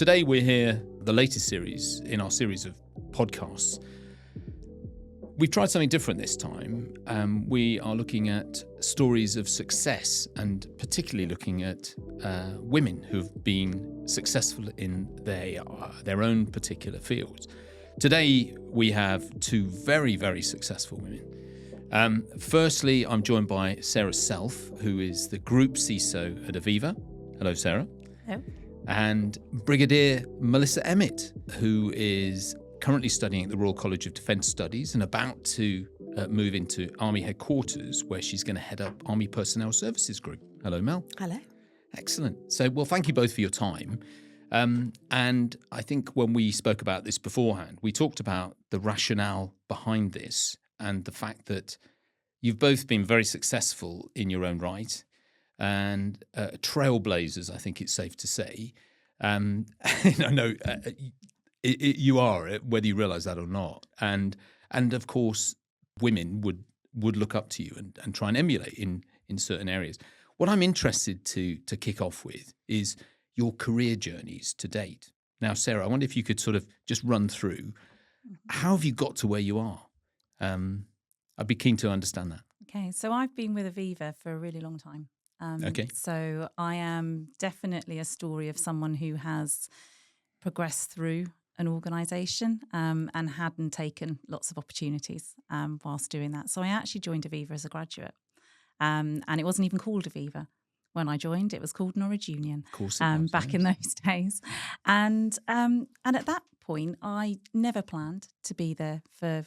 Today we're here, the latest series in our series of podcasts. We've tried something different this time. We are looking at stories of success and particularly looking at women who've been successful in their own particular fields. Today we have two very, very successful women. Firstly, I'm joined by Sarah Self, who is the Group CISO at Aviva. Hello, Sarah. Hello. And Brigadier Melissa Emmett, who is currently studying at the Royal College of Defence Studies and about to move into Army headquarters, where she's going to head up Army Personnel Services Group. Hello, Mel. Hello. Excellent. So, well, thank you both for your time. And I think when we spoke about this beforehand, we talked about the rationale behind this and the fact that you've both been very successful in your own right and trailblazers, I think it's safe to say. You are, whether you realise that or not. And of course, women would look up to you and try and emulate in certain areas. What I'm interested to kick off with is your career journeys to date. Now, Sarah, I wonder if you could sort of just run through, how have you got to where you are? I'd be keen to understand that. Okay, so I've been with Aviva for a really long time. Okay. So I am definitely a story of someone who has progressed through an organisation and hadn't taken lots of opportunities whilst doing that. So I actually joined Aviva as a graduate, and it wasn't even called Aviva when I joined. It was called Norwich Union. Of course it was, back yes. in those days, and at that point, I never planned to be there for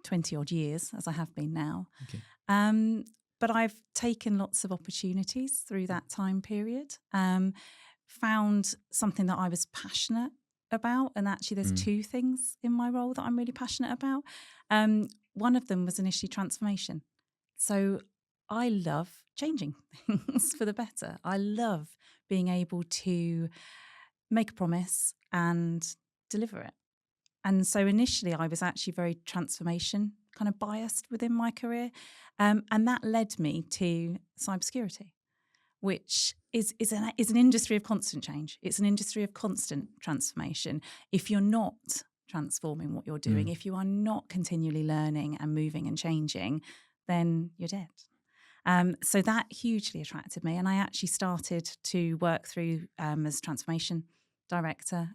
20 odd years, as I have been now. Okay. But I've taken lots of opportunities through that time period. Found something that I was passionate about, and actually there's two things in my role that I'm really passionate about. One of them was initially transformation. So I love changing things for the better. I love being able to make a promise and deliver it. And so initially I was actually very transformation kind of biased within my career. And that led me to cybersecurity, which is an industry of constant change. It's an industry of constant transformation. If you're not transforming what you're doing, if you are not continually learning and moving and changing, then you're dead. So that hugely attracted me. And I actually started to work through as transformation director.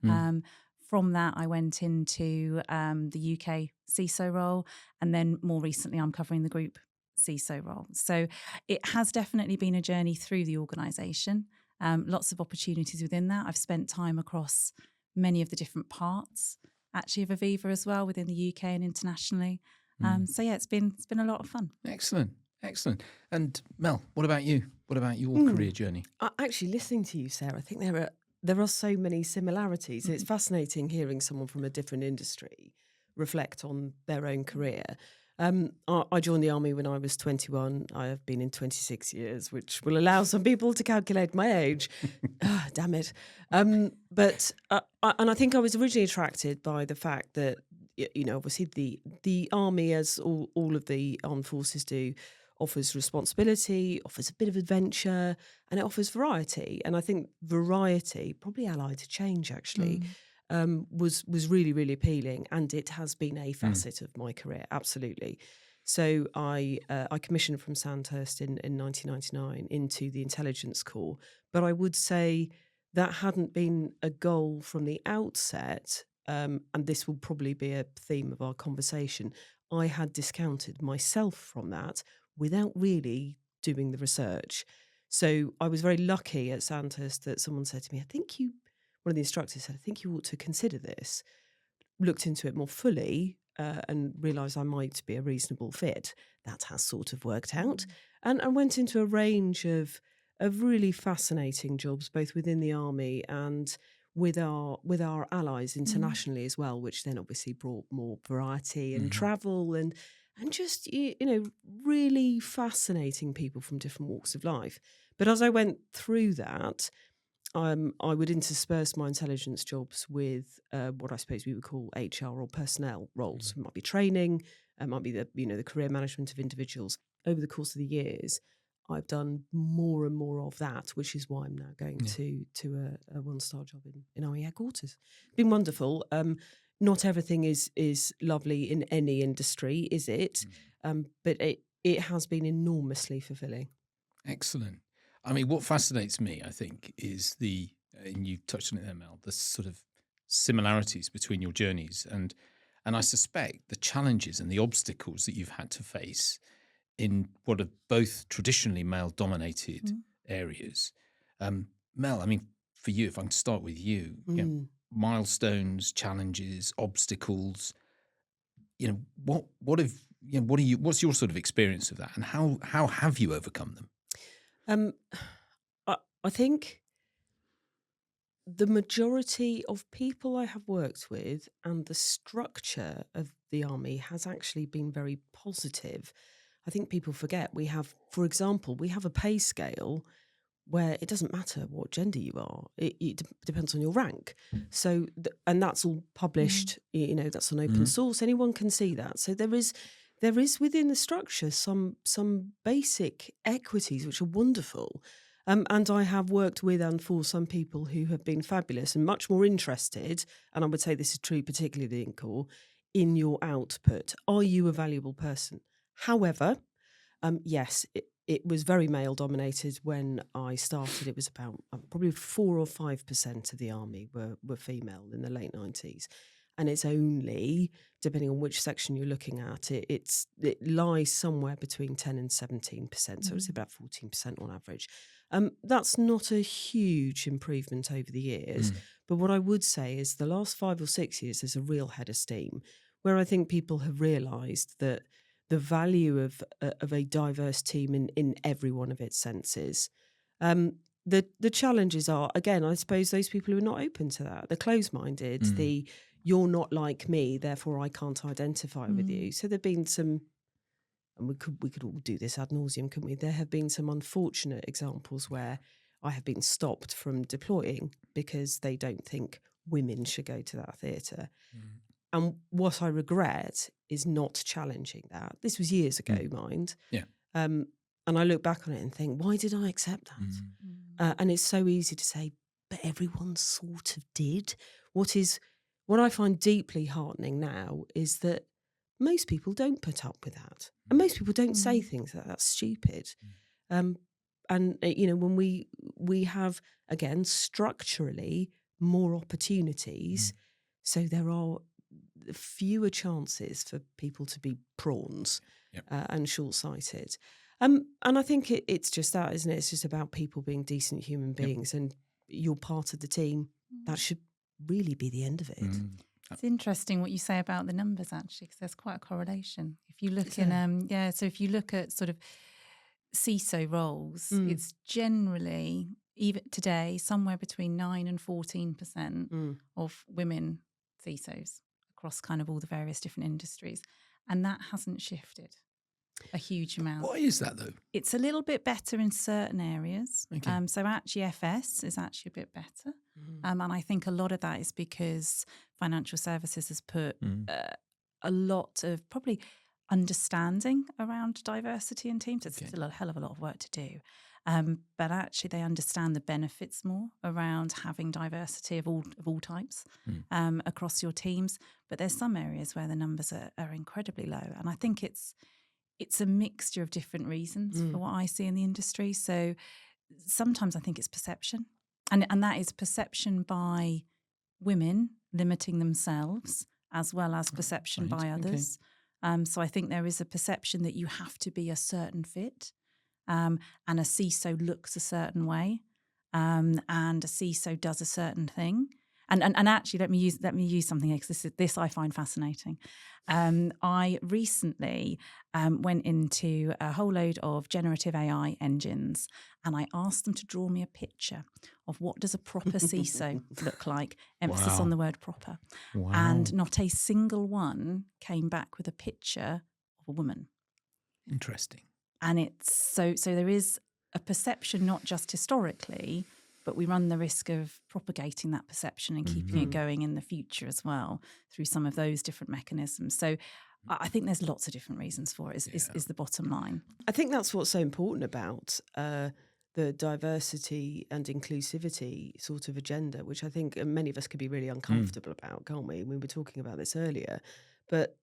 From that, I went into the UK CISO role. And then more recently, I'm covering the group CISO role. So it has definitely been a journey through the organisation. Lots of opportunities within that. I've spent time across many of the different parts, actually, of Aviva as well, within the UK and internationally. So yeah, it's been a lot of fun. Excellent. And Mel, what about you? What about your career journey? Actually, listening to you, Sarah, I think there are so many similarities. It's fascinating hearing someone from a different industry reflect on their own career. I joined the Army when I was 21. I have been in 26 years, which will allow some people to calculate my age. Damn it. And I think I was originally attracted by the fact that, obviously the Army, as all of the armed forces do, offers responsibility, offers a bit of adventure, and it offers variety. And I think variety, probably allied to change actually, was really, really appealing. And it has been a facet of my career, absolutely. So I commissioned from Sandhurst in 1999 into the Intelligence Corps. But I would say that hadn't been a goal from the outset, and this will probably be a theme of our conversation. I had discounted myself from that without really doing the research. So I was very lucky at Sandhurst that someone said to me, one of the instructors said, I think you ought to consider this. Looked into it more fully and realised I might be a reasonable fit. That has sort of worked out. And went into a range of really fascinating jobs, both within the Army and with our allies internationally as well, which then obviously brought more variety and travel and just, really fascinating people from different walks of life. But as I went through that, I would intersperse my intelligence jobs with what I suppose we would call HR or personnel roles. It might be training, it might be the career management of individuals. Over the course of the years, I've done more and more of that, which is why I'm now going to a 1-star job in Army headquarters. It's been wonderful. Not everything is lovely in any industry, is it? But it has been enormously fulfilling. Excellent. I mean, what fascinates me, I think, is and you touched on it there, Mel, the sort of similarities between your journeys and I suspect the challenges and the obstacles that you've had to face in what are both traditionally male-dominated areas. Mel, I mean, for you, if I can start with you, milestones, challenges, obstacles. What's your sort of experience of that, and how have you overcome them? I think the majority of people I have worked with and the structure of the Army has actually been very positive. I think people forget for example, we have a pay scale where it doesn't matter what gender you are. It depends on your rank. So, and that's all published, that's an open source. Anyone can see that. So there is within the structure some basic equities which are wonderful. And I have worked with and for some people who have been fabulous and much more interested, and I would say this is true particularly in Corps, in your output. Are you a valuable person? However, yes, it was very male-dominated when I started. It was about probably 4 or 5% of the Army were female in the late 90s. And it's only, depending on which section you're looking at, it lies somewhere between 10 and 17%. So it's about 14% on average. That's not a huge improvement over the years. But what I would say is the last 5 or 6 years, there's a real head of steam where I think people have realised that the value of a diverse team in every one of its senses. The challenges are, again, I suppose those people who are not open to that, the closed-minded, you're not like me, therefore I can't identify with you. So there've been some, and we could all do this ad nauseum, couldn't we? There have been some unfortunate examples where I have been stopped from deploying because they don't think women should go to that theatre. And what I regret is not challenging that. This was years ago, mind. Yeah. And I look back on it and think, why did I accept that? And it's so easy to say, but everyone sort of did. What I find deeply heartening now is that most people don't put up with that. And most people don't say things like that's stupid. And, when we have, again, structurally more opportunities, so there are fewer chances for people to be prawns and short-sighted. And I think it's just that, isn't it? It's just about people being decent human beings and you're part of the team. That should really be the end of it. It's interesting what you say about the numbers, actually, because there's quite a correlation. If you look so if you look at sort of CISO roles, it's generally, even today, somewhere between 9 and 14% of women CISOs across kind of all the various different industries. And that hasn't shifted a huge amount. Why is that, though? It's a little bit better in certain areas. Okay. So actually FS is actually a bit better. And I think a lot of that is because financial services has put a lot of probably understanding around diversity in teams. It's still a hell of a lot of work to do. But actually they understand the benefits more around having diversity of all types across your teams. But there's some areas where the numbers are incredibly low. And I think it's a mixture of different reasons for what I see in the industry. So sometimes I think it's perception. And that is perception by women limiting themselves as well as perception by others. So I think there is a perception that you have to be a certain fit. And a CISO looks a certain way, and a CISO does a certain thing. And actually, let me use something because this I find fascinating. I recently went into a whole load of generative AI engines, and I asked them to draw me a picture of what does a proper CISO look like. Emphasis on the word proper. Wow. And not a single one came back with a picture of a woman. Interesting. And it's so there is a perception, not just historically, but we run the risk of propagating that perception and keeping it going in the future as well through some of those different mechanisms. So I think there's lots of different reasons for it, is the bottom line. I think that's what's so important about the diversity and inclusivity sort of agenda, which I think many of us could be really uncomfortable about, can't we? We were talking about this earlier. But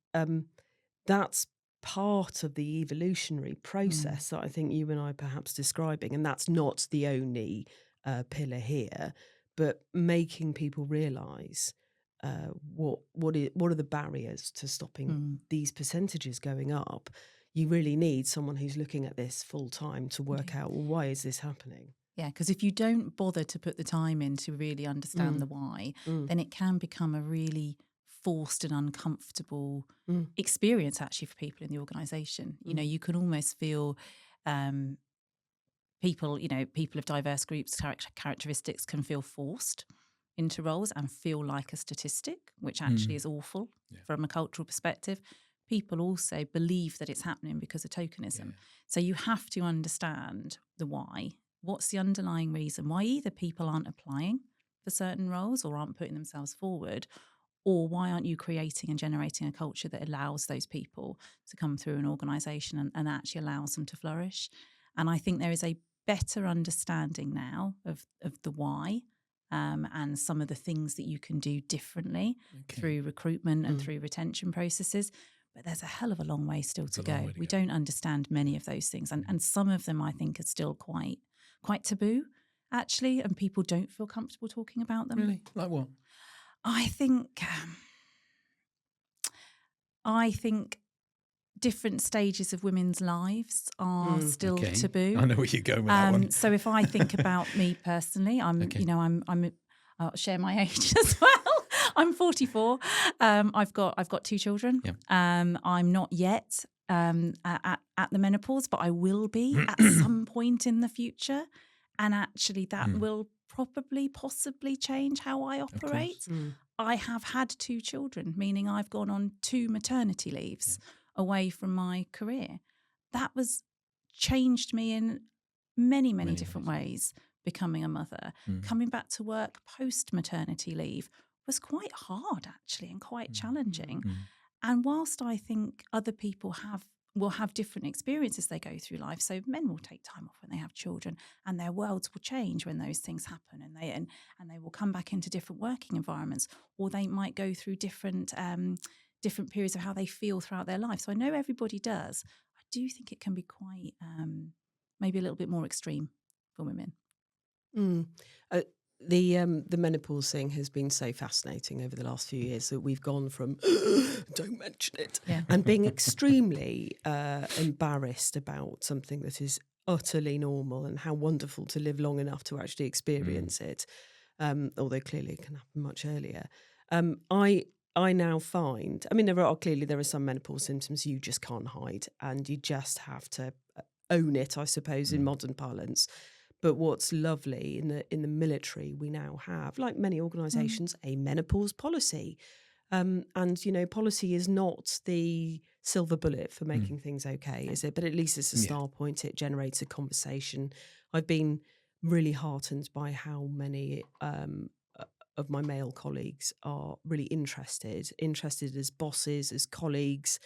that's part of the evolutionary process that I think you and I are perhaps describing. And that's not the only pillar here, but making people realise what are the barriers to stopping these percentages going up. You really need someone who's looking at this full time to work out, well, why is this happening? Yeah, because if you don't bother to put the time in to really understand the why, then it can become a really forced and uncomfortable experience actually for people in the organisation. You know, you can almost feel people of diverse groups, characteristics can feel forced into roles and feel like a statistic, which actually is awful from a cultural perspective. People also believe that it's happening because of tokenism. Yeah. So you have to understand the why. What's the underlying reason why either people aren't applying for certain roles or aren't putting themselves forward, or why aren't you creating and generating a culture that allows those people to come through an organisation and actually allows them to flourish? And I think there is a better understanding now of the why. And some of the things that you can do differently through recruitment and through retention processes. But there's a hell of a long way still to go. We don't understand many of those things. And some of them, I think, are still quite taboo, actually, and people don't feel comfortable talking about them. Really? Like what? I think different stages of women's lives are still taboo. I know where you're going with that one. So if I think about me personally, I'll share my age as well. I'm 44. I've got 2 children. Yeah. I'm not yet at the menopause, but I will be at some point in the future. And actually that will possibly change how I operate. I have had 2 children, meaning I've gone on 2 maternity leaves away from my career. That was changed me in many different ways, becoming a mother. Coming back to work post-maternity leave was quite hard, actually, and quite challenging. And whilst I think other people will have different experiences they go through life, so men will take time off when they have children, and their worlds will change when those things happen, and they will come back into different working environments, or they might go through different periods of how they feel throughout their life. So I know everybody does. I do think it can be quite maybe a little bit more extreme for women. The menopause thing has been so fascinating over the last few years that we've gone from don't mention it and being extremely embarrassed about something that is utterly normal and how wonderful to live long enough to actually experience it, although clearly it can happen much earlier. I now find, I mean, there are some menopause symptoms you just can't hide, and you just have to own it, I suppose, in modern parlance. But what's lovely in the military, we now have, like many organisations, a menopause policy. And, policy is not the silver bullet for making things okay, is it? But at least it's a start point. It generates a conversation. I've been really heartened by how many of my male colleagues are really interested as bosses, as colleagues,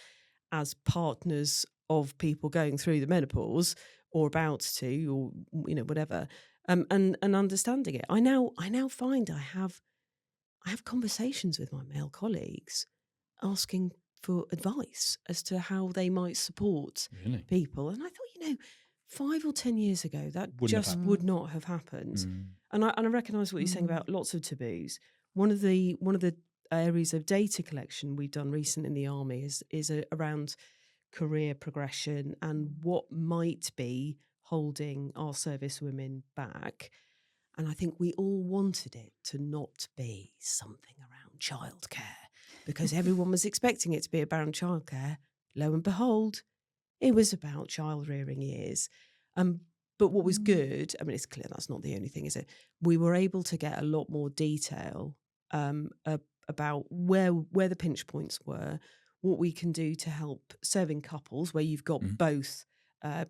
as partners of people going through the menopause, or about to, or whatever, and understanding it. I now find I have conversations with my male colleagues, asking for advice as to how they might support people. And I thought, 5 or 10 years ago, that would not have happened. And I recognise what you're saying about lots of taboos. One of the areas of data collection we've done recently in the army is around career progression and what might be holding our service women back. And I think we all wanted it to not be something around childcare, because everyone was expecting it to be around childcare. Lo and behold, it was about child rearing years. But what was good, I mean, it's clear that's not the only thing, is it? We were able to get a lot more detail about where the pinch points were, what we can do to help serving couples where you've got both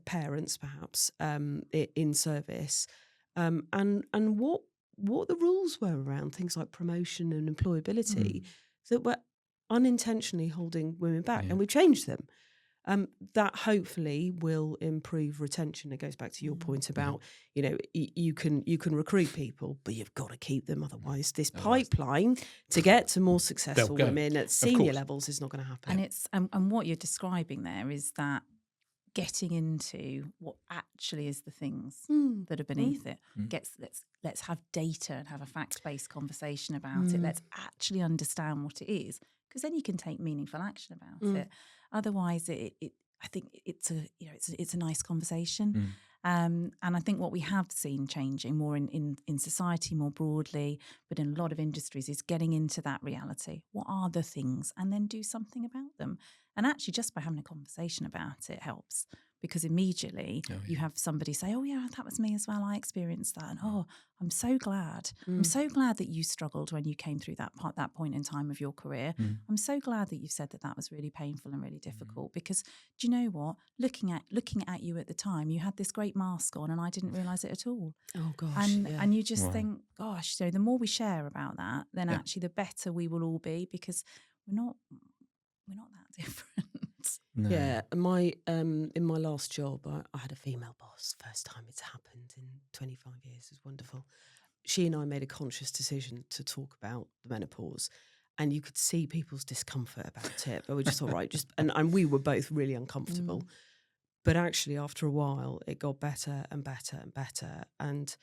parents perhaps in service, and what the rules were around things like promotion and employability that were unintentionally holding women back, Yeah. and we've changed them. That hopefully will improve retention. It goes back to your point about, you can recruit people, but you've got to keep them. Otherwise, this pipeline to get to more successful women at senior levels is not going to happen. And it's and what you're describing there is that getting into what actually is the things that are beneath it. Let's have data and have a fact-based conversation about it. Let's actually understand what it is, because then you can take meaningful action about it. Otherwise, I think it's a nice conversation. And I think what we have seen changing more in society more broadly, but in a lot of industries, is getting into that reality. What are the things? And then do something about them. And actually, just by having a conversation about it helps, because immediately you have somebody say, oh, yeah, that was me as well. I experienced that. And I'm so glad. I'm so glad that you struggled when you came through that point in time of your career. I'm so glad that you said that was really painful and really difficult, because do you know what? Looking at you at the time, you had this great mask on and I didn't realise it at all. Oh, gosh. And you just think, gosh, so the more we share about that, then actually the better we will all be, because we're not that different. No. Yeah, my in my last job, I had a female boss. First time it's happened in 25 years. It was wonderful. She and I made a conscious decision to talk about the menopause, and you could see people's discomfort about it. But we just thought, right, and we were both really uncomfortable. But actually, after a while, it got better and better and better, and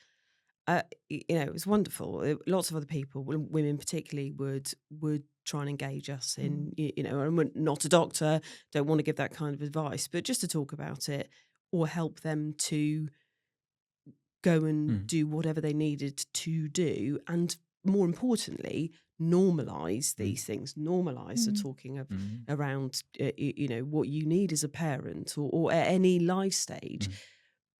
it was wonderful. Lots of other people, women particularly, would try and engage us in, and we're not a doctor, don't want to give that kind of advice, but just to talk about it or help them to go and do whatever they needed to do. And more importantly, normalise these things, normalise the talking of around, what you need as a parent or at any life stage.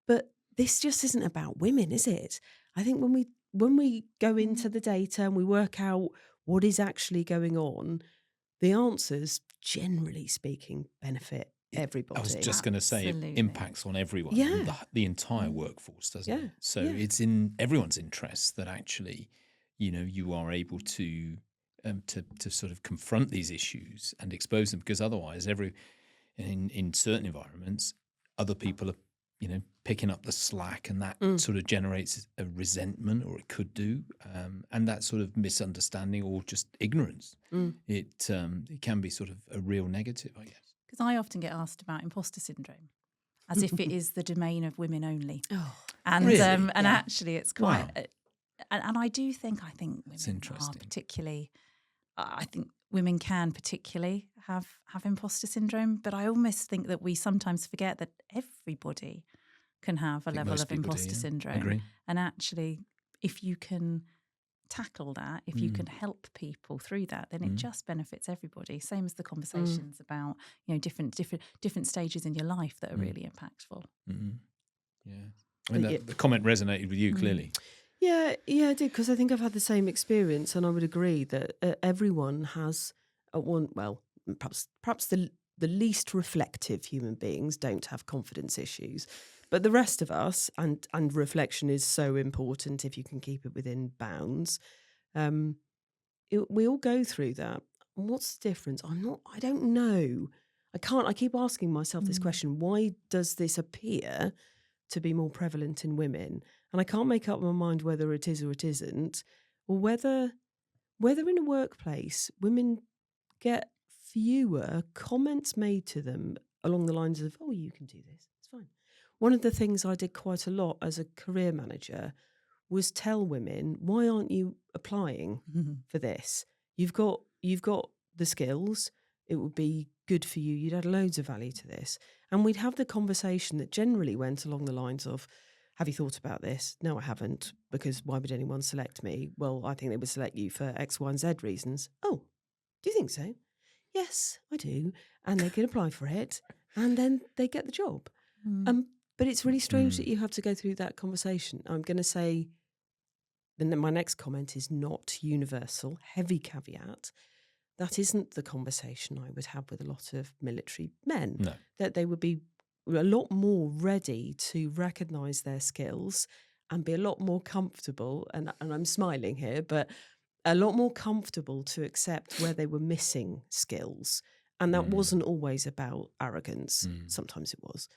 But this just isn't about women, is it? I think when we go into the data and we work out what is actually going on, the answers, generally speaking, benefit everybody. I was just going to say it impacts on everyone, the entire workforce, doesn't it? So it's in everyone's interest that actually, you are able to sort of confront these issues and expose them, because otherwise, in certain environments, other people are picking up the slack, and that sort of generates a resentment, or it could do, and that sort of misunderstanding or just ignorance. It can be sort of a real negative, I guess. Because I often get asked about imposter syndrome, as if it is the domain of women only. And really? Actually, it's quite. And I think women are particularly. I think women can particularly have imposter syndrome, but I almost think that we sometimes forget that everybody can have a level of imposter syndrome. Agree. And actually, if you can tackle that, if you can help people through that, then it just benefits everybody. Same as the conversations about different stages in your life that are really impactful. Yeah, I mean the comment resonated with you clearly. Yeah, I did, because I think I've had the same experience, and I would agree that everyone has perhaps the least reflective human beings don't have confidence issues, but the rest of us, and reflection is so important if you can keep it within bounds. We all go through that. What's the difference? I don't know. I keep asking myself this question: why does this appear to be more prevalent in women? And I can't make up my mind whether it is or it isn't, or whether in a workplace women get fewer comments made to them along the lines of, oh, you can do this, it's fine. One of the things I did quite a lot as a career manager was tell women, why aren't you applying for this? You've got the skills. It would be good for you. You'd add loads of value to this. And we'd have the conversation that generally went along the lines of, have you thought about this? No, I haven't, because why would anyone select me? Well, I think they would select you for X, Y, and Z reasons. Oh, do you think so? Yes, I do. And they can apply for it, and then they get the job. But it's really strange that you have to go through that conversation. I'm going to say, and then my next comment is not universal, heavy caveat. That isn't the conversation I would have with a lot of military men. No. That they would be a lot more ready to recognise their skills and be a lot more comfortable, and I'm smiling here, but a lot more comfortable to accept where they were missing skills. And that wasn't always about arrogance. Sometimes it was.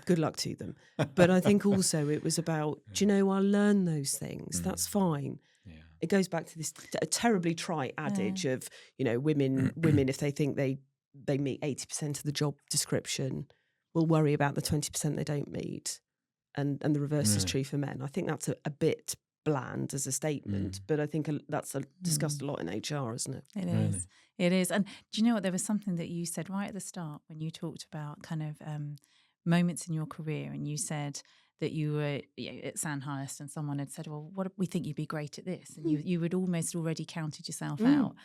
Good luck to them. But I think also it was about, do you know, I'll learn those things. That's fine. Yeah. It goes back to this terribly trite adage of, you know, women if they think they meet 80% of the job description, will worry about the 20% they don't meet. And the reverse is true for men. I think that's a bit bland as a statement, but I think that's discussed a lot in HR, isn't it? It is. It is. And do you know what? There was something that you said right at the start when you talked about kind of moments in your career, and you said that you were at Sandhurst and someone had said, well, we think you'd be great at this. And you had almost already counted yourself out.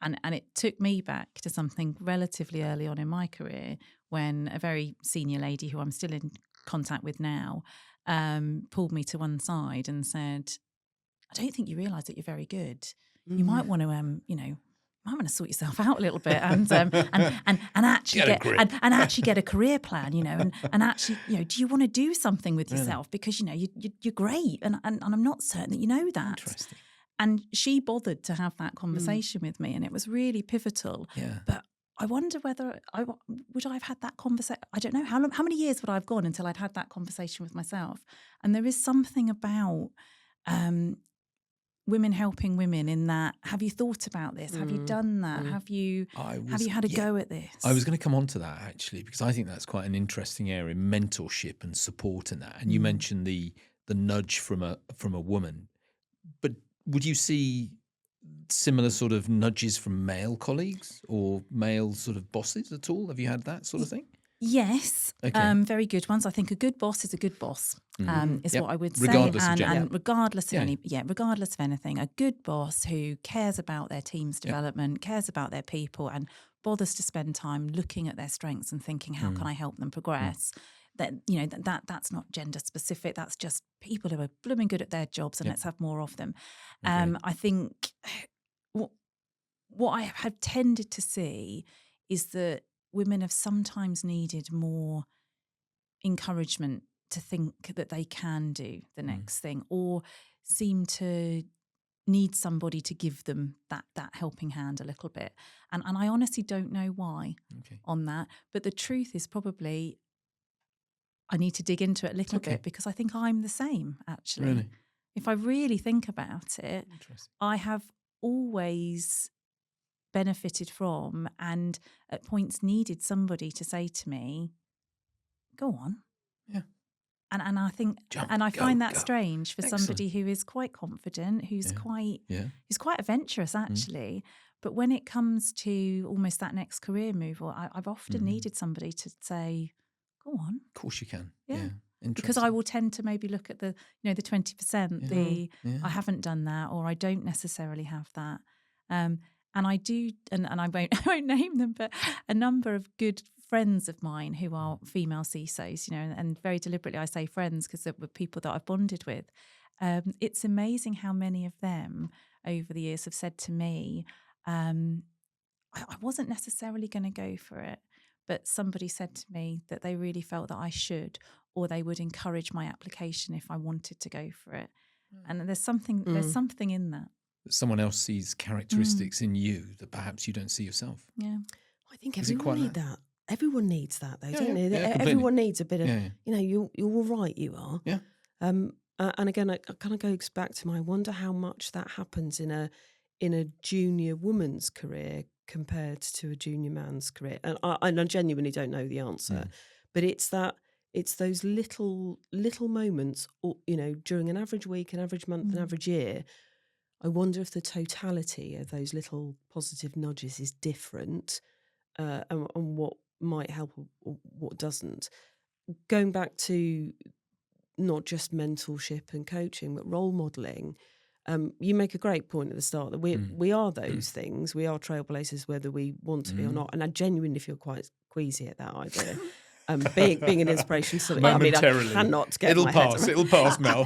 And it took me back to something relatively early on in my career when a very senior lady who I'm still in contact with now pulled me to one side and said, I don't think you realise that you're very good. You might want to, might want to sort yourself out a little bit and actually get a career plan, and actually, do you want to do something with yourself? Because, you're great. And I'm not certain that you know that. Interesting. And she bothered to have that conversation with me, and it was really pivotal. Yeah. But I wonder whether would I have had that conversation. I don't know how many years would I have gone until I'd had that conversation with myself. And there is something about women helping women in that. Have you thought about this? Have you done that? Have you had a go at this? I was going to come on to that actually, because I think that's quite an interesting area, mentorship and support in that. And you mentioned the nudge from a woman, but would you see similar sort of nudges from male colleagues or male sort of bosses at all? Have you had that sort of thing? Yes, okay. Very good ones. I think a good boss is a good boss, is what I would say. Regardless of gender. And regardless of anything, a good boss who cares about their team's development, cares about their people, and bothers to spend time looking at their strengths and thinking, how can I help them progress? That's not gender specific. That's just people who are blooming good at their jobs, and let's have more of them. Okay. I think what I have tended to see is that women have sometimes needed more encouragement to think that they can do the next thing, or seem to need somebody to give them that helping hand a little bit. And I honestly don't know why on that. But the truth is probably I need to dig into it a little bit, because I think I'm the same, actually. Really? If I really think about it, I have always benefited from and at points needed somebody to say to me, go on. Yeah. And I think I find that strange for somebody who is quite confident, who's quite adventurous actually. But when it comes to almost that next career move, I've often needed somebody to say, go on. Of course you can. Yeah. Because I will tend to maybe look at the 20%, I haven't done that, or I don't necessarily have that. And I do, and I won't name them, but a number of good friends of mine who are female CISOs, and very deliberately I say friends because they were people that I've bonded with. It's amazing how many of them over the years have said to me, I wasn't necessarily going to go for it, but somebody said to me that they really felt that I should, or they would encourage my application if I wanted to go for it. And there's something in that. Someone else sees characteristics in you that perhaps you don't see yourself. Yeah. I think everyone needs that. Everyone needs that, though, don't they? Yeah, everyone needs a bit of, you're all right, you are. Yeah. And again, it kind of goes back to I wonder how much that happens in a junior woman's career compared to a junior man's career. And I genuinely don't know the answer, but it's those little moments, during an average week, an average month, an average year. I wonder if the totality of those little positive nudges is different, and what might help or what doesn't. Going back to not just mentorship and coaching, but role modelling, you make a great point at the start that we are those things. We are trailblazers whether we want to be or not. And I genuinely feel quite queasy at that idea. Being an inspiration to something. Momentarily. I cannot get my head around. It'll pass, Mel.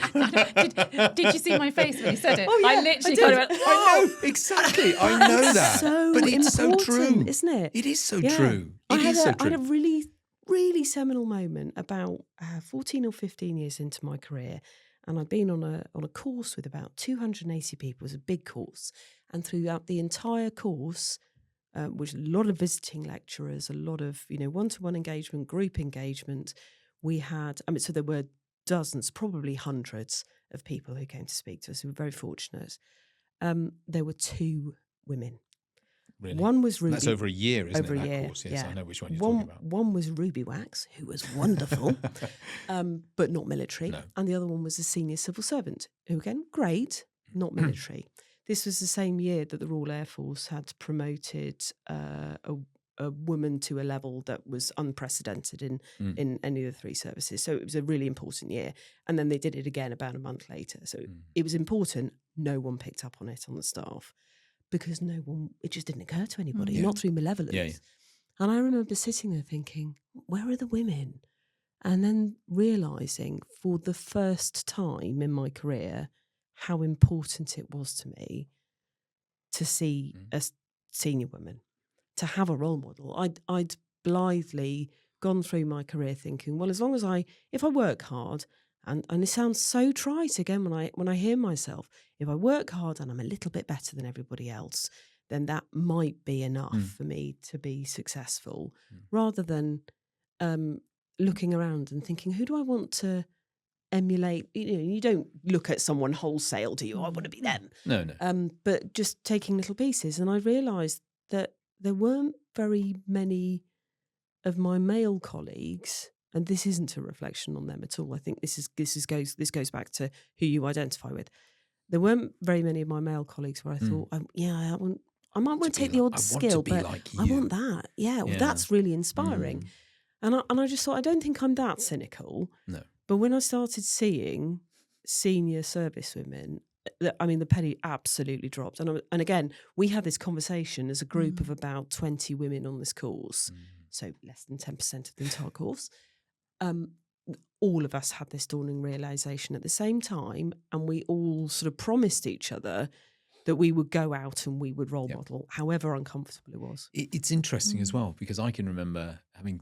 Did you see my face when you said it? Oh, yeah, I literally I kind of went, I know, exactly. I know that. But it's so true. Isn't it? It is so true. I had a really, really seminal moment about 14 or 15 years into my career. And I'd been on a course with about 280 people. It was a big course. And throughout the entire course, which a lot of visiting lecturers, a lot of, one-to-one engagement, group engagement, we had, so there were dozens, probably hundreds of people who came to speak to us. We were very fortunate. There were 2 women. Really? One was Ruby. That's over a year, isn't over it? A That year, course, yes, yeah. I know which one you're talking about. One was Ruby Wax, who was wonderful, but not military. No. And the other one was a senior civil servant, who again, great, not military. This was the same year that the Royal Air Force had promoted a woman to a level that was unprecedented in any of the 3 services. So it was a really important year. And then they did it again about a month later. So it was important. No one picked up on it on the staff. Because it just didn't occur to anybody, not through malevolence. Yeah. And I remember sitting there thinking, where are the women? And then realising for the first time in my career how important it was to me to see a senior woman, to have a role model. I'd blithely gone through my career thinking, well, as long as if I work hard, and it sounds so trite again when I hear myself, if I work hard and I'm a little bit better than everybody else, then that might be enough for me to be successful, rather than looking around and thinking, who do I want to emulate? You don't look at someone wholesale, do you? I want to be them. No. But just taking little pieces. And I realised that there weren't very many of my male colleagues, and this isn't a reflection on them at all. I think this goes back to who you identify with. There weren't very many of my male colleagues where I thought, I might want to take the odd skill, but I want that. Yeah, well, that's really inspiring. And I just thought, I don't think I'm that cynical. No. But when I started seeing senior service women, the penny absolutely dropped. And again, we had this conversation as a group of about 20 women on this course, so less than 10% of the entire course. All of us had this dawning realisation at the same time, and we all sort of promised each other that we would go out and we would role model, however uncomfortable it was. It's interesting as well, because I can remember having,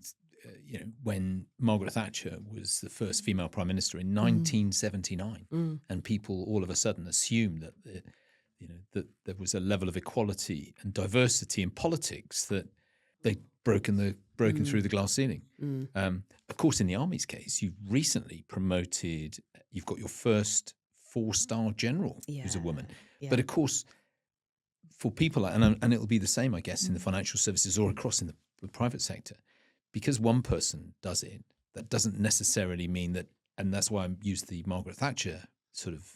when Margaret Thatcher was the first female prime minister in 1979, and people all of a sudden assumed that that there was a level of equality and diversity in politics, that they'd broken through the glass ceiling. Of course, in the Army's case, you've recently promoted. You've got your first 4-star general who's a woman. Yeah. But of course, for people, and it'll be the same, I guess, in the financial services or across in the private sector, because one person does it, that doesn't necessarily mean that. And that's why I used the Margaret Thatcher sort of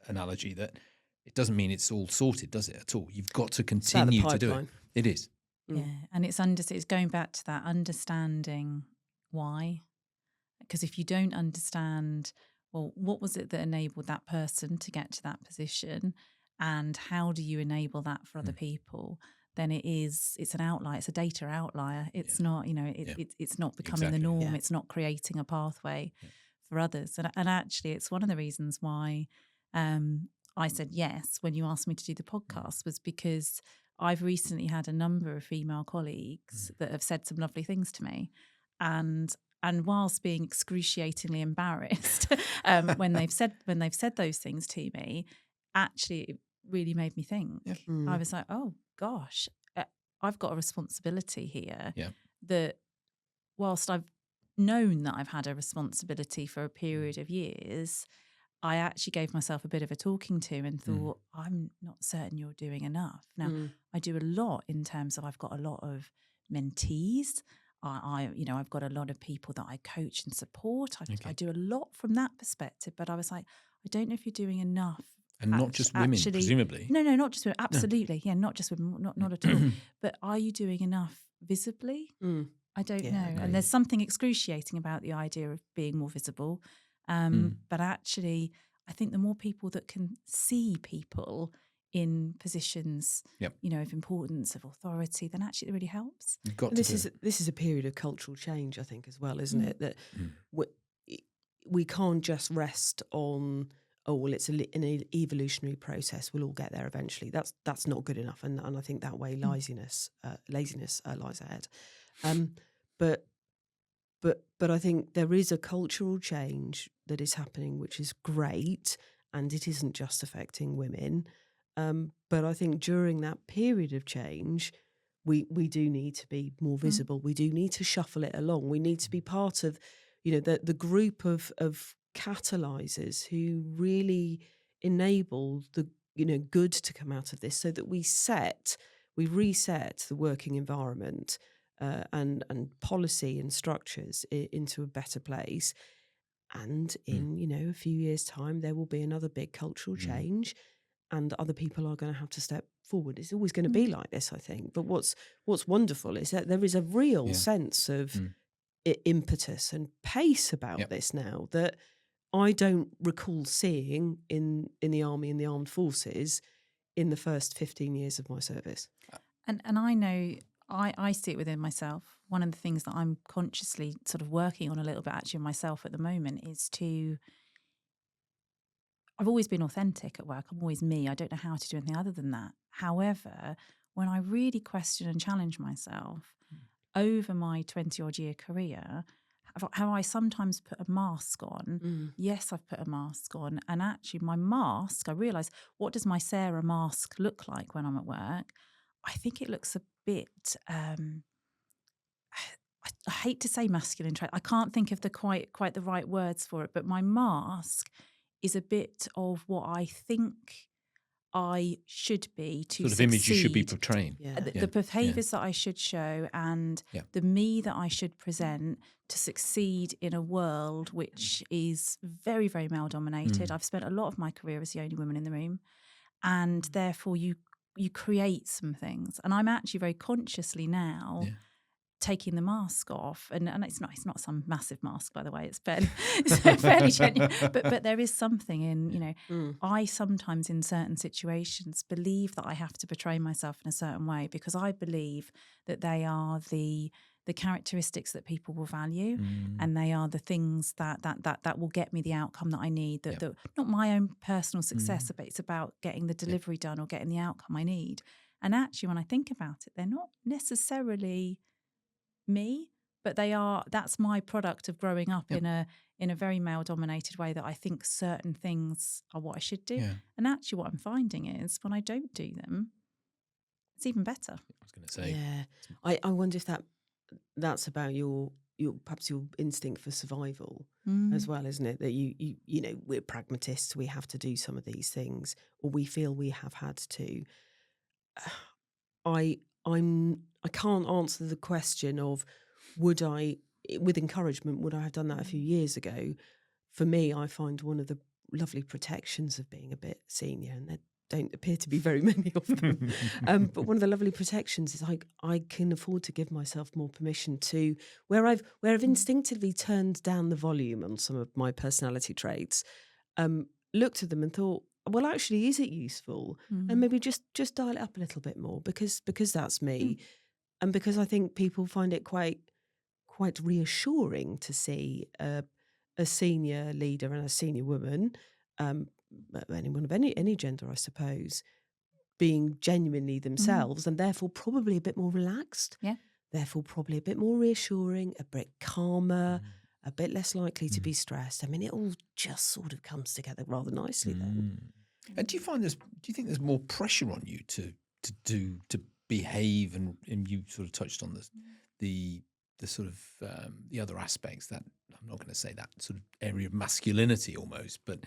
analogy, that it doesn't mean it's all sorted, does it, at all? You've got to continue to do it. It is. Yeah, and it's going back to that understanding why. Because if you don't understand, well, what was it that enabled that person to get to that position, and how do you enable that for other people, then it's an outlier. It's a data outlier. It's not, it's not becoming the norm. Yeah. It's not creating a pathway for others. And actually, it's one of the reasons why I said yes when you asked me to do the podcast, was because I've recently had a number of female colleagues that have said some lovely things to me, and whilst being excruciatingly embarrassed when they've said those things to me, actually it really made me think. I was like, oh gosh, I've got a responsibility here. That whilst I've known that I've had a responsibility for a period of years, I actually gave myself a bit of a talking to and thought, I'm not certain you're doing enough. Now, I do a lot in terms of, I've got a lot of mentees. I've got a lot of people that I coach and support. I do a lot from that perspective. But I was like, I don't know if you're doing enough. And not just women, presumably. No, not just women. Absolutely. No. Yeah, not just women, not at all. But are you doing enough visibly? I don't know. And there's something excruciating about the idea of being more visible. But actually, I think the more people that can see people in positions, of importance, of authority, then actually it really helps. This is a period of cultural change, I think, as well, isn't it? That we can't just rest on, it's an evolutionary process. We'll all get there eventually. That's not good enough, and I think that way laziness lies ahead. But but I think there is a cultural change that is happening, which is great, and it isn't just affecting women. But I think during that period of change, we do need to be more visible. We do need to shuffle it along. We need to be part of, the group of catalyzers who really enable the good to come out of this, so that we reset the working environment and policy and structures into a better place. And in a few years' time, there will be another big cultural change, and other people are going to have to step forward. It's always going to be like this, I think. But what's wonderful is that there is a real sense of impetus and pace about this now that I don't recall seeing in the army and the armed forces in the first 15 years of my service. And I know I see it within myself. One of the things that I'm consciously sort of working on a little bit actually myself at the moment is I've always been authentic at work. I'm always me. I don't know how to do anything other than that. However, when I really question and challenge myself over my 20-odd year career, have I sometimes put a mask on? Yes, I've put a mask on. And actually my mask, I realise, what does my Sarah mask look like when I'm at work? I think it looks a bit, I hate to say masculine trait. I can't think of the quite the right words for it, but my mask is a bit of what I think I should be to sort of succeed. image you should be portraying. The behaviours that I should show and the me that I should present to succeed in a world which is very, very male dominated. I've spent a lot of my career as the only woman in the room, and therefore you create some things. And I'm actually very consciously now taking the mask off, and it's not some massive mask, by the way. It's fairly genuine, but there is something in I sometimes in certain situations believe that I have to portray myself in a certain way because I believe that they are the characteristics that people will value, and they are the things that will get me the outcome that I need. That not my own personal success, but it's about getting the delivery done or getting the outcome I need. And actually, when I think about it, they're not necessarily me, but they are. That's my product of growing up in a very male dominated way, that I think certain things are what I should do. And actually what I'm finding is when I don't do them, it's even better. I was going to say, I wonder if that's about your perhaps your instinct for survival as well, isn't it? That you we're pragmatists, we have to do some of these things, or we feel we have had to. I can't answer the question of would I, with encouragement, would I have done that a few years ago? For me, I find one of the lovely protections of being a bit senior, and there don't appear to be very many of them, but one of the lovely protections is I can afford to give myself more permission to, where I've instinctively turned down the volume on some of my personality traits, looked at them and thought, well, actually, is it useful? And maybe just dial it up a little bit more because that's me, and because I think people find it quite reassuring to see a senior leader and a senior woman, anyone of any gender, I suppose, being genuinely themselves, and therefore probably a bit more relaxed. Therefore probably a bit more reassuring, a bit calmer, a bit less likely to be stressed. I mean, it all just sort of comes together rather nicely then. And do you think there's more pressure on you to behave, and you sort of touched on this, the sort of the other aspects, that I'm not going to say that sort of area of masculinity almost, but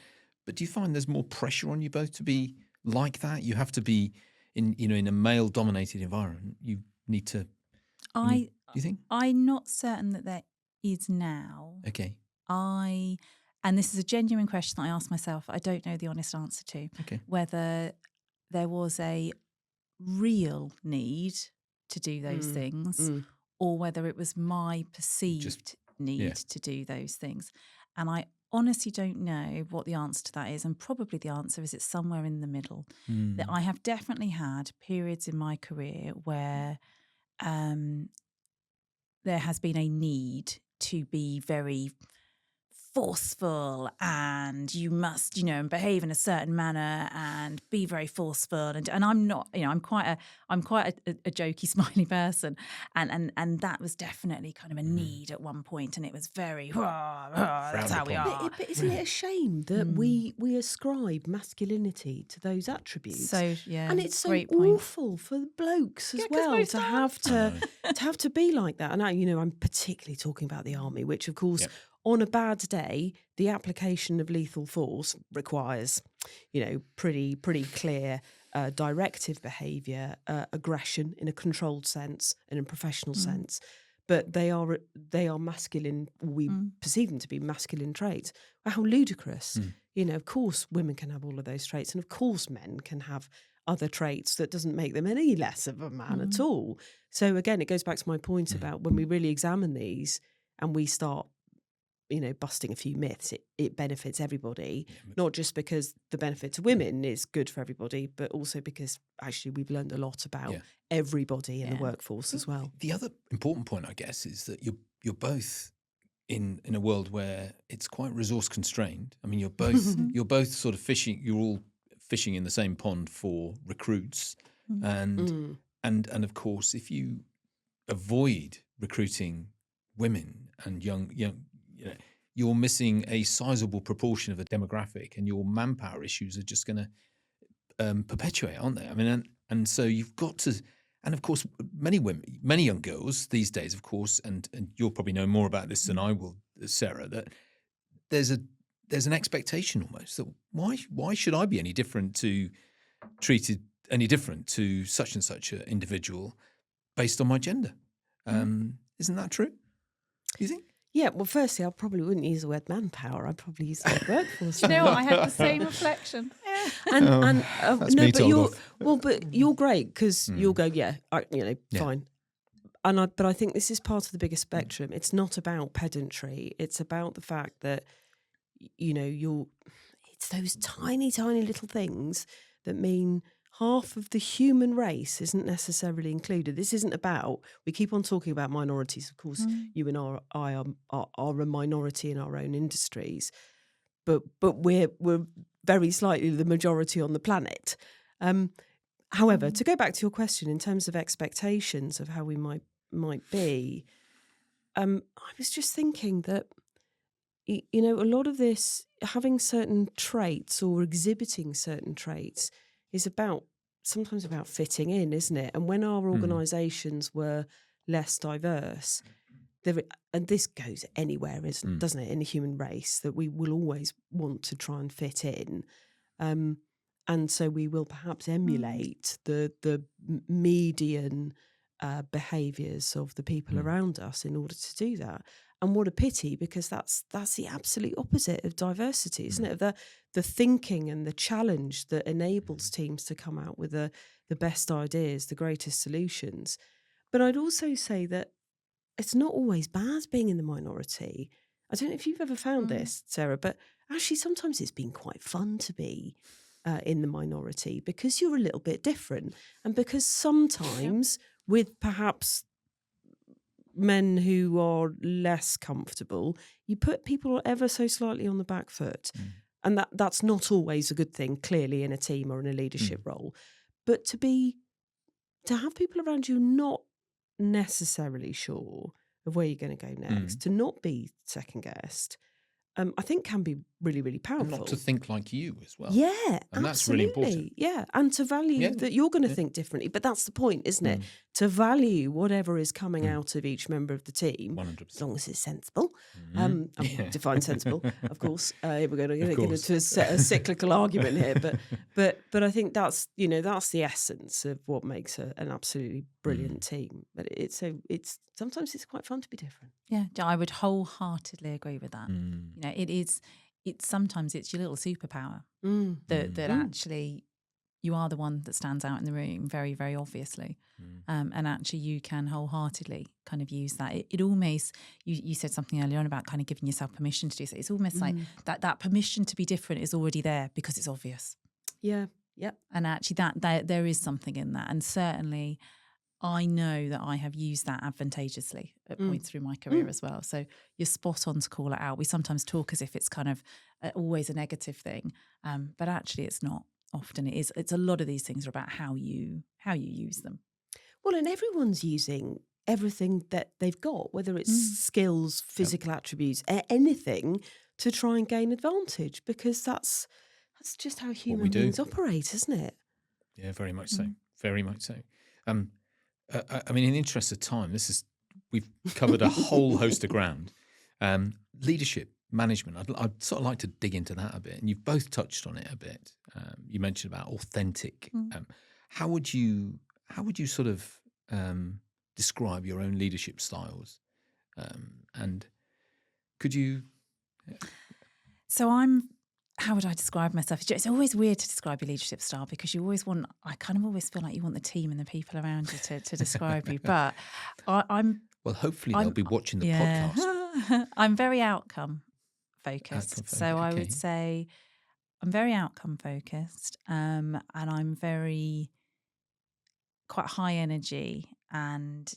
do you find there's more pressure on you both to be like that? You have to be in a male dominated environment. You need to. Do you think? I'm not certain that there is now. Okay. And this is a genuine question that I ask myself. I don't know the honest answer to. Okay. Whether there was a real need to do those things, or whether it was my perceived need to do those things. And I honestly don't know what the answer to that is. And probably the answer is it's somewhere in the middle. That I have definitely had periods in my career where there has been a need to be very forceful and you must, and behave in a certain manner and be very forceful. And I'm not, I'm quite a jokey, smiley person. And that was definitely kind of a need at one point. And it was very, that's how we are. But isn't it a shame that we ascribe masculinity to those attributes? So, yeah. And it's so great point. awful for the blokes as well to have to be like that. And I'm particularly talking about the army, which of course, on a bad day, the application of lethal force requires, pretty clear directive behaviour, aggression in a controlled sense and in a professional sense. But they are masculine. We perceive them to be masculine traits. How ludicrous! Of course, women can have all of those traits, and of course, men can have other traits. That doesn't make them any less of a man at all. So again, it goes back to my point about when we really examine these and we start, busting a few myths, it benefits everybody, not just because the benefit to women is good for everybody, but also because actually we've learned a lot about everybody in the workforce as well. The other important point, I guess, is that you're both in a world where it's quite resource constrained. I mean, you're both sort of fishing. You're all fishing in the same pond for recruits, and of course, if you avoid recruiting women and young, you're missing a sizable proportion of the demographic, and your manpower issues are just going to perpetuate, aren't they? I mean, and so you've got to, and of course, many young girls these days, of course, and you'll probably know more about this than I will, Sarah, that there's an expectation almost that why should I be treated any different to such and such an individual based on my gender? Isn't that true? Do you think? Yeah, well, firstly, I probably wouldn't use the word manpower. I'd probably use the word workforce. You know what? I had the same reflection. But you're great because you'll go, fine. But I think this is part of the bigger spectrum. It's not about pedantry. It's about the fact that, it's those tiny, tiny little things that mean half of the human race isn't necessarily included. This isn't about, we keep on talking about minorities. Of course, you and I are a minority in our own industries, but we're very slightly the majority on the planet. However, to go back to your question, in terms of expectations of how we might be, I was just thinking that, a lot of this, having certain traits or exhibiting certain traits is sometimes about fitting in, isn't it? And when our organisations were less diverse, and this goes anywhere, doesn't it, in the human race, that we will always want to try and fit in. And so we will perhaps emulate the median behaviours of the people around us in order to do that. And what a pity, because that's the absolute opposite of diversity, isn't it? The thinking and the challenge that enables teams to come out with the best ideas, the greatest solutions. But I'd also say that it's not always bad being in the minority. I don't know if you've ever found this, Sarah, but actually sometimes it's been quite fun to be in the minority because you're a little bit different, and because sometimes with perhaps men who are less comfortable, you put people ever so slightly on the back foot. And that's not always a good thing, clearly, in a team or in a leadership role. But to have people around you not necessarily sure of where you're going to go next, to not be second guessed, I think can be really, really powerful. And not to think like you as well. Yeah, and that's really important. Yeah, and to value that you're going to think differently. But that's the point, isn't it? To value whatever is coming out of each member of the team, 100%. as long as it's sensible. Define sensible, of course. We're going to get into a cyclical argument here, but I think that's the essence of what makes an absolutely brilliant team. But it's sometimes it's quite fun to be different. Yeah, I would wholeheartedly agree with that. Sometimes it's your little superpower that actually you are the one that stands out in the room very, very obviously. And actually you can wholeheartedly kind of use that. It almost, you said something earlier on about kind of giving yourself permission to do so. It's almost like that permission to be different is already there because it's obvious. Yeah, yeah. And actually that there is something in that. And certainly I know that I have used that advantageously at points through my career as well. So you're spot on to call it out. We sometimes talk as if it's kind of always a negative thing, but actually it's not. Often it is. It's a lot of these things are about how you use them. Well, and everyone's using everything that they've got, whether it's skills, physical attributes, anything, to try and gain advantage, because that's just how human beings operate, isn't it? Yeah, very much so. Very much so. I mean, in the interest of time, we've covered a whole host of ground. Leadership, management. I'd sort of like to dig into that a bit, and you've both touched on it a bit. You mentioned about authentic. How would you sort of describe your own leadership styles? And could you? So how would I describe myself? It's always weird to describe your leadership style, because I kind of always feel like you want the team and the people around you to describe you. But I'm. Well, hopefully they'll be watching the podcast. I'm very outcome focused. So I would say I'm very outcome focused, and I'm very quite high energy and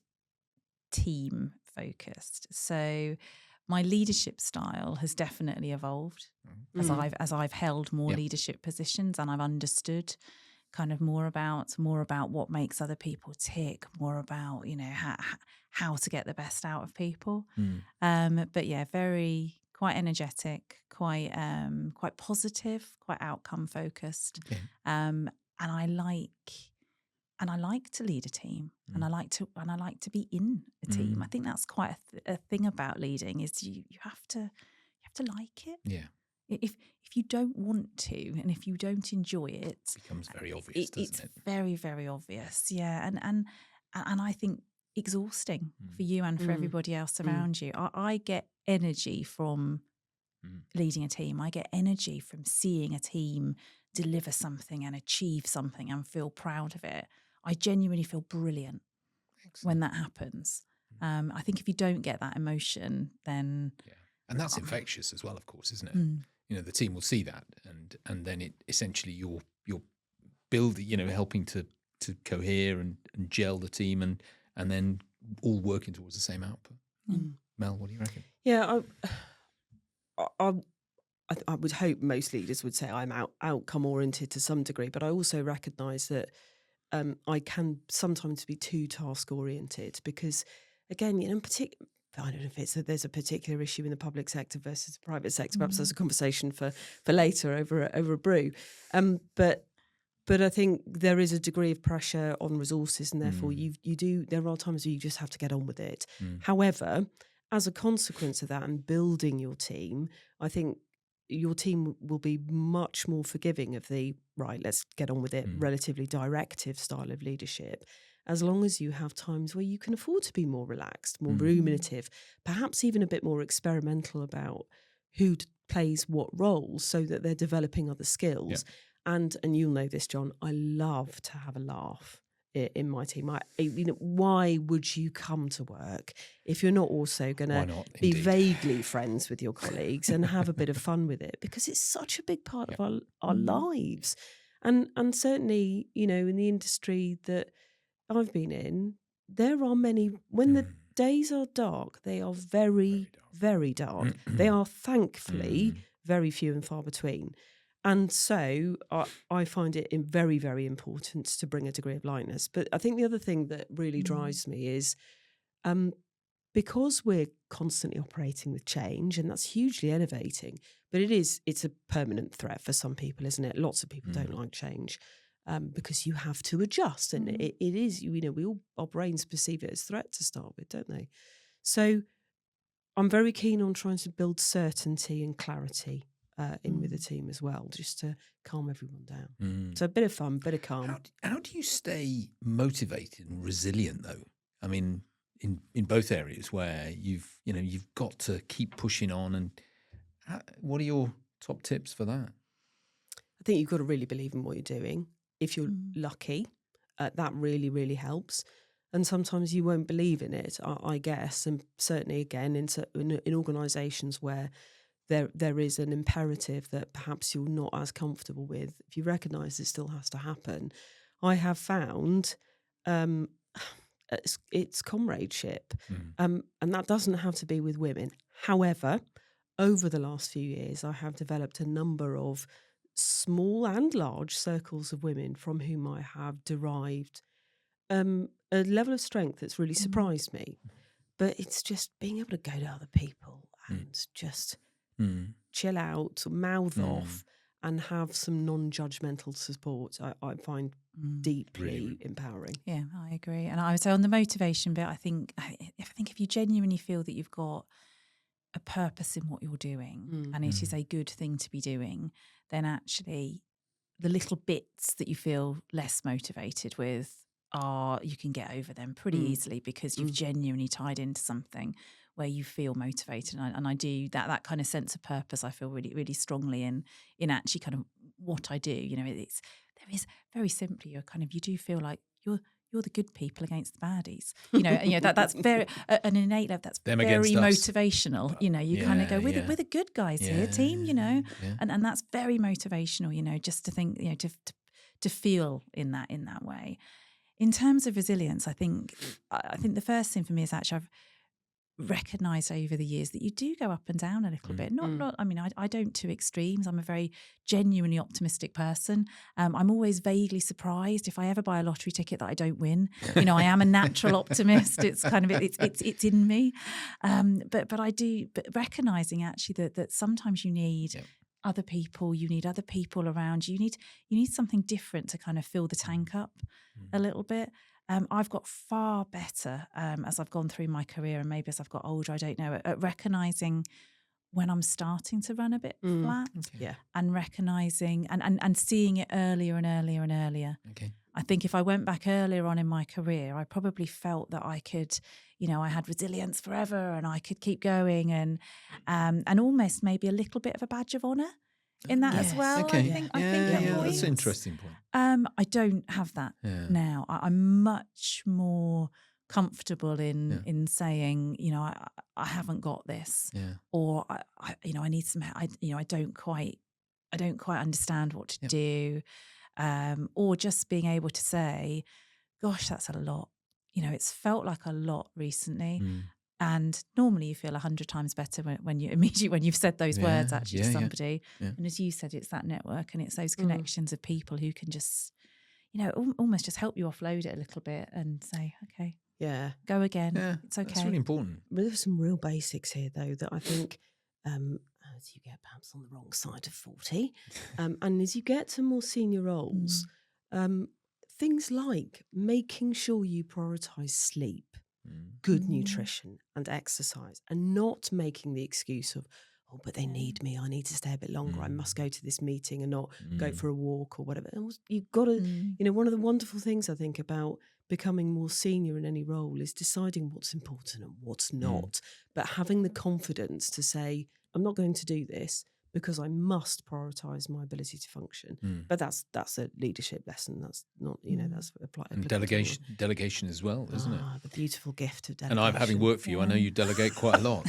team focused. So my leadership style has definitely evolved as I've held more leadership positions, and I've understood kind of more about what makes other people tick, more about, you know, how to get the best out of people. But yeah, quite energetic, quite positive, quite outcome focused. And I like to lead a team, and I like to be in a team. I think that's quite a thing about leading, is you have to like it. Yeah. If you don't want to, and if you don't enjoy it, it becomes very obvious, doesn't it? It's very, very obvious. Yeah, and I think exhausting for you and for everybody else around you. I get energy from leading a team. I get energy from seeing a team deliver something and achieve something and feel proud of it. I genuinely feel brilliant when that happens. I think if you don't get that emotion, then and that's infectious as well, of course, isn't it? You know, the team will see that, and then it essentially you're building, you know, helping to cohere and gel the team, and then all working towards the same output. Mel, what do you reckon? Yeah, I would hope most leaders would say I'm outcome oriented to some degree, but I also recognise that I can sometimes be too task oriented, because, again, you know, I don't know if there's a particular issue in the public sector versus the private sector. Perhaps that's a conversation for later over a brew. But I think there is a degree of pressure on resources, and therefore there are times where you just have to get on with it. However, as a consequence of that and building your team, I think your team will be much more forgiving of the let's get on with it, relatively directive style of leadership, as long as you have times where you can afford to be more relaxed, more ruminative, perhaps even a bit more experimental about who plays what roles, so that they're developing other skills. And you'll know this, John, I love to have a laugh in my team. Why would you come to work if you're not also going to be vaguely friends with your colleagues and have a bit of fun with it? Because it's such a big part of our lives. And certainly, you know, in the industry that I've been in, there are many, when the days are dark, they are very, very dark. They are thankfully very few and far between. And so I find it very, very important to bring a degree of lightness. But I think the other thing that really drives me is because we're constantly operating with change, and that's hugely innovating, but it's a permanent threat for some people, isn't it? Lots of people don't like change because you have to adjust. And it is, you know, our brains perceive it as threat to start with, don't they? So I'm very keen on trying to build certainty and clarity in with the team as well, just to calm everyone down. So a bit of fun, bit of calm. How do you stay motivated and resilient, though? I mean, in both areas where you've got to keep pushing on, and what are your top tips for that? I think you've got to really believe in what you're doing. If you're lucky, that really, really helps. And sometimes you won't believe in it, I guess. And certainly, again, in organisations where there is an imperative that perhaps you're not as comfortable with, if you recognise it still has to happen, I have found it's comradeship. And that doesn't have to be with women. However, over the last few years, I have developed a number of small and large circles of women from whom I have derived a level of strength that's really surprised me. But it's just being able to go to other people and just chill out, mouth off, and have some non-judgmental support. I find deeply empowering. Yeah, I agree. And I would say on the motivation bit, I think if you genuinely feel that you've got a purpose in what you're doing and it is a good thing to be doing, then actually the little bits that you feel less motivated with you can get over them pretty easily because you've genuinely tied into something where you feel motivated. And I do that kind of sense of purpose. I feel really, really strongly in actually kind of what I do. You know, there is very simply you do feel like you're the good people against the baddies. You know, that's very an innate level. That's Them very against us. motivational. You know, you kind of go, we're the good guys here, team. You know, and that's very motivational. You know, just to think, you know, to feel in that way. In terms of resilience, I think the first thing for me is actually I've recognised over the years that you do go up and down a little bit. Not. I mean, I don't to extremes. I'm a very genuinely optimistic person. I'm always vaguely surprised if I ever buy a lottery ticket that I don't win. You know, I am a natural optimist. It's kind of it's in me. But I do. But recognising actually that sometimes you need. Other people, you need other people around you. You need something different to kind of fill the tank up a little bit. I've got far better as I've gone through my career and maybe as I've got older, I don't know, at recognising when I'm starting to run a bit flat and recognising and seeing it earlier and earlier and earlier. Okay. I think if I went back earlier on in my career, I probably felt that I could, you know, I had resilience forever and I could keep going and almost maybe a little bit of a badge of honour in that as well. Okay. I think That's an interesting point. I don't have that now. I'm much more comfortable in saying, you know, I haven't got this, or I you know, I need some. I don't quite understand what to do. Or just being able to say, gosh, that's a lot. You know, it's felt like a lot recently. And normally you feel 100 times better when you've said those words actually to somebody. And as you said, it's that network and it's those connections of people who can just, you know, almost just help you offload it a little bit and say, okay, go again. It's okay. That's really important. There's some real basics here, though, that I think as you get perhaps on the wrong side of 40, and as you get to more senior roles, things like making sure you prioritise sleep, good nutrition and exercise, and not making the excuse of, oh, but they need me, I need to stay a bit longer, I must go to this meeting and not go for a walk or whatever. And you've got to, you know, one of the wonderful things I think about becoming more senior in any role is deciding what's important and what's not, but having the confidence to say, I'm not going to do this because I must prioritise my ability to function. But that's a leadership lesson. That's not, you know, that's applied. And delegation as well, isn't it? The beautiful gift of delegation. And having worked for you, I know you delegate quite a lot.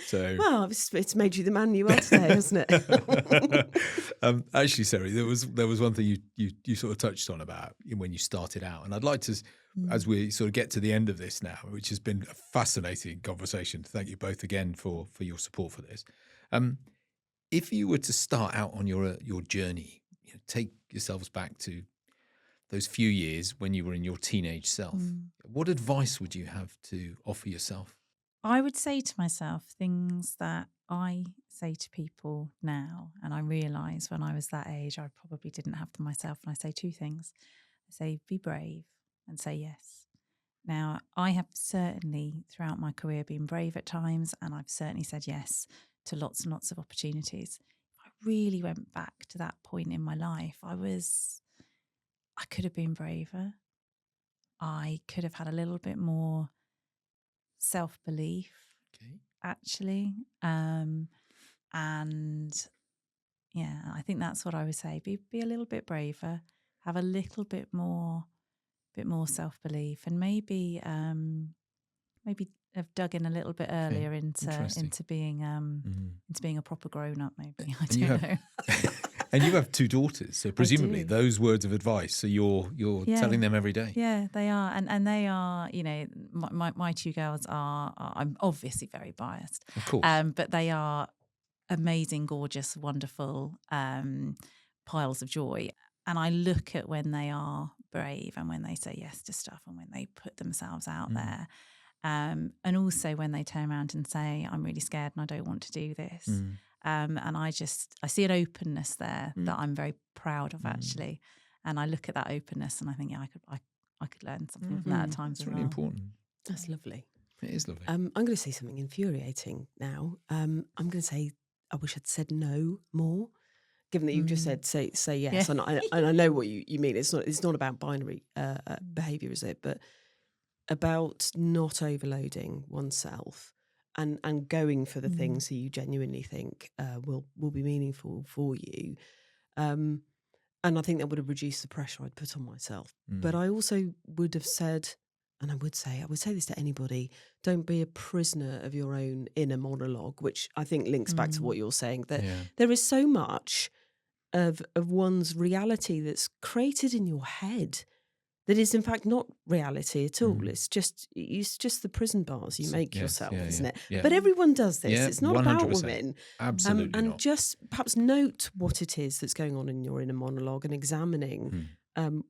So well, it's made you the man you are today, hasn't it? Actually, Sarah, there was one thing you sort of touched on about when you started out, and I'd like to, as we sort of get to the end of this now, which has been a fascinating conversation. Thank you both again for your support for this. If you were to start out on your journey, you know, take yourselves back to those few years when you were in your teenage self, what advice would you have to offer yourself? I would say to myself things that I say to people now, and I realise when I was that age, I probably didn't have them myself. And I say two things. I say, be brave and say yes. Now, I have certainly throughout my career been brave at times, and I've certainly said yes to lots and lots of opportunities. If I really went back to that point in my life, I could have been braver. I could have had a little bit more self-belief, actually. And yeah, I think that's what I would say. Be a little bit braver, have a little bit more self-belief, and maybe have dug in a little bit earlier into being a proper grown-up, maybe. I don't know. And you have 2 daughters, so presumably do. those words of advice, so you're telling them every day. Yeah, they are. And they are, my 2 girls are, I'm obviously very biased. Of course. But they are amazing, gorgeous, wonderful piles of joy. And I look at when they are brave and when they say yes to stuff and when they put themselves out there. And also when they turn around and say, I'm really scared and I don't want to do this. And I see an openness there that I'm very proud of, actually. And I look at that openness and I think, I could learn something from that at times. It's really important. That's lovely. It is lovely. I'm going to say something infuriating now. I'm going to say I wish I'd said no more. Given that you've just said say yes, and I know what you mean. It's not about binary behaviour, is it? But about not overloading oneself and going for the things that you genuinely think will be meaningful for you. And I think that would have reduced the pressure I'd put on myself. But I also would have said, and I would say this to anybody, don't be a prisoner of your own inner monologue, which I think links back to what you're saying, that there is so much of one's reality that's created in your head that is in fact not reality at all. It's just the prison bars you make yourself, isn't it? Yeah. But everyone does this. It's not 100%. About women. Absolutely and not. just perhaps note what it is that's going on in your inner monologue and examining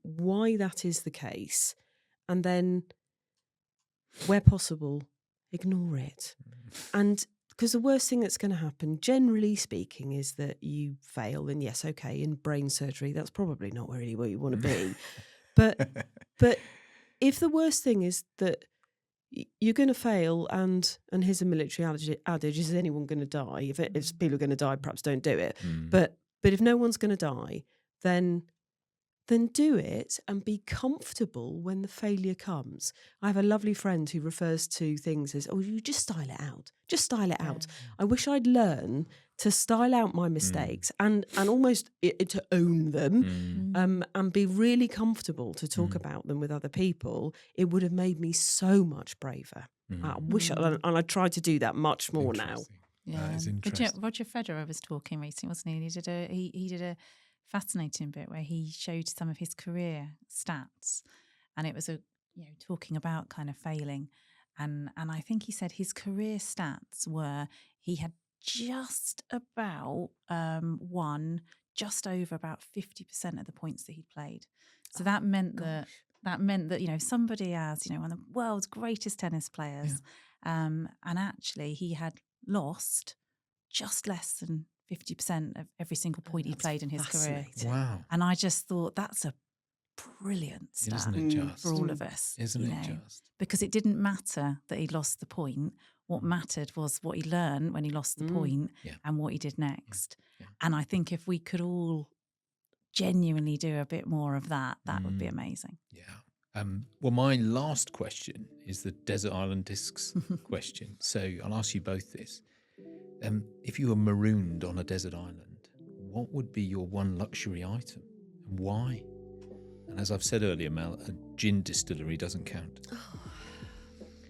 why that is the case. And then, where possible, ignore it. And because the worst thing that's going to happen, generally speaking, is that you fail. And yes, okay, in brain surgery, that's probably not really where you want to be. But if the worst thing is that you're going to fail, and here's a military adage: is anyone going to die? If people are going to die, perhaps don't do it. But if no one's going to die, then do it and be comfortable when the failure comes. I have a lovely friend who refers to things as, you just style it out. Just style it out. I wish I'd learned to style out my mistakes and almost to own them and be really comfortable to talk about them with other people. It would have made me so much braver. I wish, and I try to do that much more now. Yeah, that is interesting. Roger Federer was talking recently, wasn't he? He did a fascinating bit where he showed some of his career stats, and it was talking about kind of failing, and I think he said his career stats were he had just about won just over about 50% of the points that he'd played. So that meant that somebody as one of the world's greatest tennis players, and actually he had lost just less than 50% of every single point he played in his career. Wow. And I just thought that's a brilliant stat for all of us. Isn't it just? Because it didn't matter that he lost the point. What mattered was what he learned when he lost the point and what he did next. Yeah. And I think if we could all genuinely do a bit more of that, that would be amazing. Yeah. Well, my last question is the Desert Island Discs question. So I'll ask you both this. If you were marooned on a desert island, what would be your one luxury item and why? And as I've said earlier, Mel, a gin distillery doesn't count.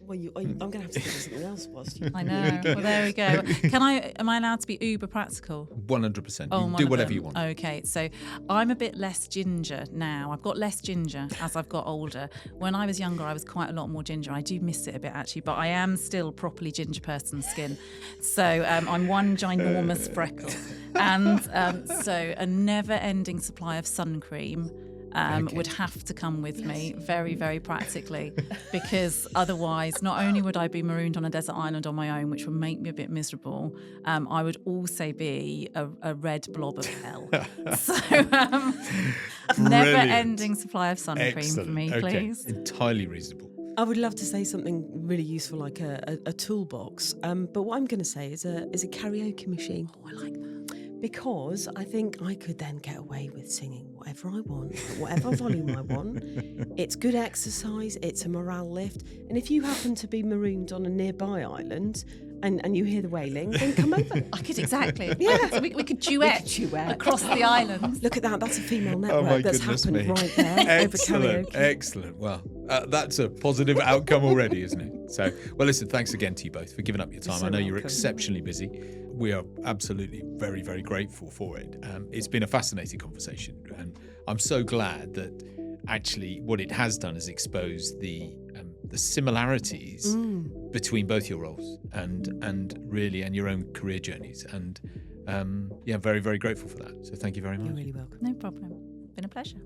Well, I'm going to have to think of something else whilst you... I know. Well, there we go. Am I allowed to be uber practical? 100%. You can do whatever you want. Okay, so I'm a bit less ginger now. I've got less ginger as I've got older. When I was younger, I was quite a lot more ginger. I do miss it a bit, actually, but I am still properly ginger person skin. So I'm one ginormous freckle. And so a never-ending supply of sun cream would have to come with me very, very practically, because otherwise not only would I be marooned on a desert island on my own, which would make me a bit miserable, I would also be a red blob of hell. So never-ending supply of sun cream for me, please. Entirely reasonable. I would love to say something really useful like a toolbox, but what I'm going to say is a karaoke machine. Oh, I like that. Because I think I could then get away with singing whatever I want, whatever volume I want. It's good exercise, it's a morale lift. And if you happen to be marooned on a nearby island and you hear the wailing, then come over. I could, exactly. Yeah. So we could duet across the island. Look at that, that's a female network that's happened right there over karaoke. Excellent. Well, That's a positive outcome already, isn't it? So, well, listen, thanks again to you both for giving up your time. So I know you're welcome. exceptionally busy. We are absolutely very, very grateful for it. It's been a fascinating conversation, and I'm so glad that actually what it has done is expose the similarities between both your roles and your own career journeys. And very, very grateful for that. So thank you very much. You're really welcome. No problem. Been a pleasure.